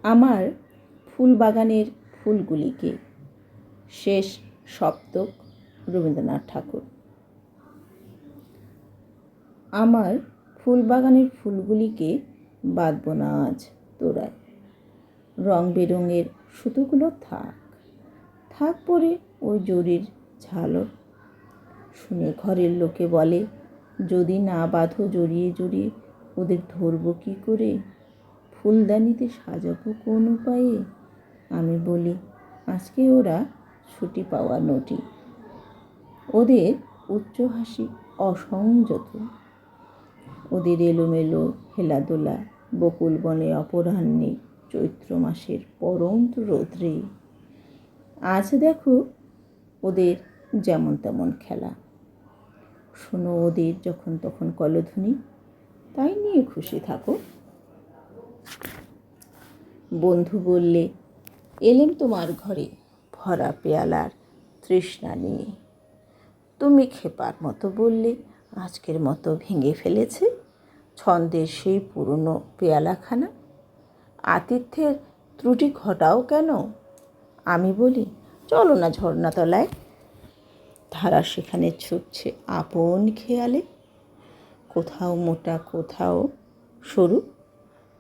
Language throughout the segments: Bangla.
আমার ফুলবাগানের ফুলগুলিকে। শেষ সপ্তক, রবীন্দ্রনাথ ঠাকুর। আমার ফুলবাগানের ফুলগুলিকে বাঁধব না আজ তোড়ায়। রং বেরঙের সুতোগুলো থাক পরে ওই জরির ঝালর। শুনে ঘরের লোকে বলে, যদি না বাঁধো জড়িয়ে জড়িয়ে ওদের ধরবো কী করে, ফুলদানিতে সাজাবো কোন উপায়ে। আমি বলি, আজকে ওরা ছুটি পাওয়া নটি। ওদের উচ্চ হাসি অসংযত, ওদের এলোমেলো হেলাদোলা বকুল বনে অপরাহ্নে চৈত্র মাসের পরন্ত রৌদ্রে। আজ দেখো ওদের যেমন তেমন খেলা। শোনো ওদের যখন তখন কলধ্বনি, তাই নিয়ে খুশি থাকো। বন্ধু বললে, এলেম তোমার ঘরে ভরা পেয়ালার তৃষ্ণা নিয়ে। তুমি ক্ষেপার মতো বললে, আজকের মতো ভেঙে ফেলেছে ছন্দের সেই পুরনো পেয়ালাখানা। আতিথ্যের ত্রুটি ঘটাও কেন? আমি বলি, চলো না ঝর্ণাতলায়। ধারা সেখানে ছুটছে আপন খেয়ালে। কোথাও মোটা, কোথাও সরু,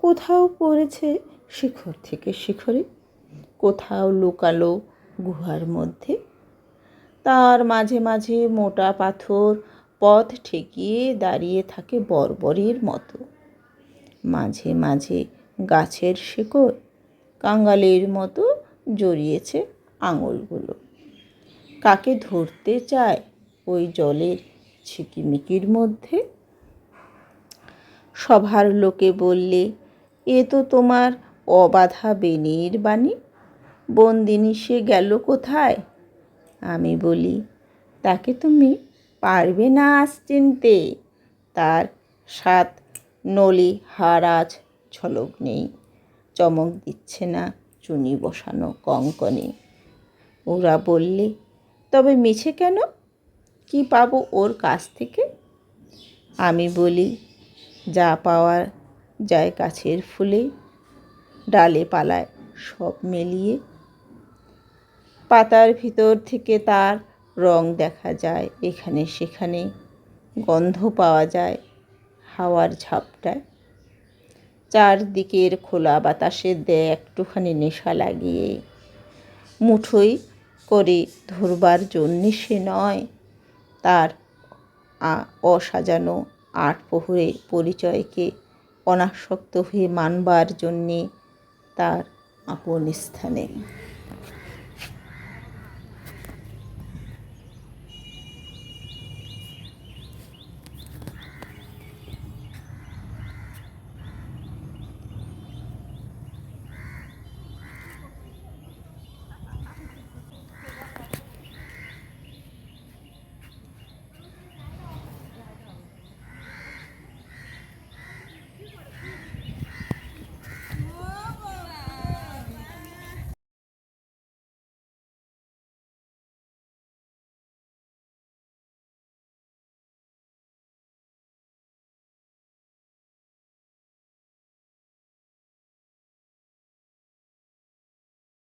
কোথাও পড়েছে শিখর থেকে শিখরে, কোথাও লুকালো গুহার মধ্যে। তার মাঝে মাঝে মোটা পাথর পথ ঠেকিয়ে দাঁড়িয়ে থাকে বর্বরের মতো। মাঝে মাঝে গাছের শিকড় কাঙালের মতো জড়িয়েছে আঙুলগুলো। কাকে ধরতে চায় ওই জলের ঝিকিমিকির মধ্যে? সভার লোকে বললে, এ তো তোমার অবাধা বেনির বাণী, বন্দিনী সে গেল কোথায়? আমি বলি, তাকে তুমি পারবে না আজ চিনতে, তার 7 নলি হার আজ ঝলক নেই, চমক দিচ্ছে না চুনি বসানো কঙ্কনে। ওরা বললে, তবে মিছে কেন, কি পাবো ওর কাছ থেকে? আমি বলি, যা পাওয়া যায় গাছের ফুলে, ডালে পালায় সব মেলিয়ে। পাতার ভিতর থেকে তার রং দেখা যায় এখানে সেখানে, গন্ধ পাওয়া যায় হাওয়ার ঝাপটায়। চারদিকের খোলা বাতাসে দেয় একটুখানি নেশা লাগিয়ে। মুঠোই করে ধরবার জন্যে সে নয়, তার অসাজানো 8 প্রহরের পরিচয়কে অনাসক্ত হয়ে মানবার জন্যে তার আপন স্থানে।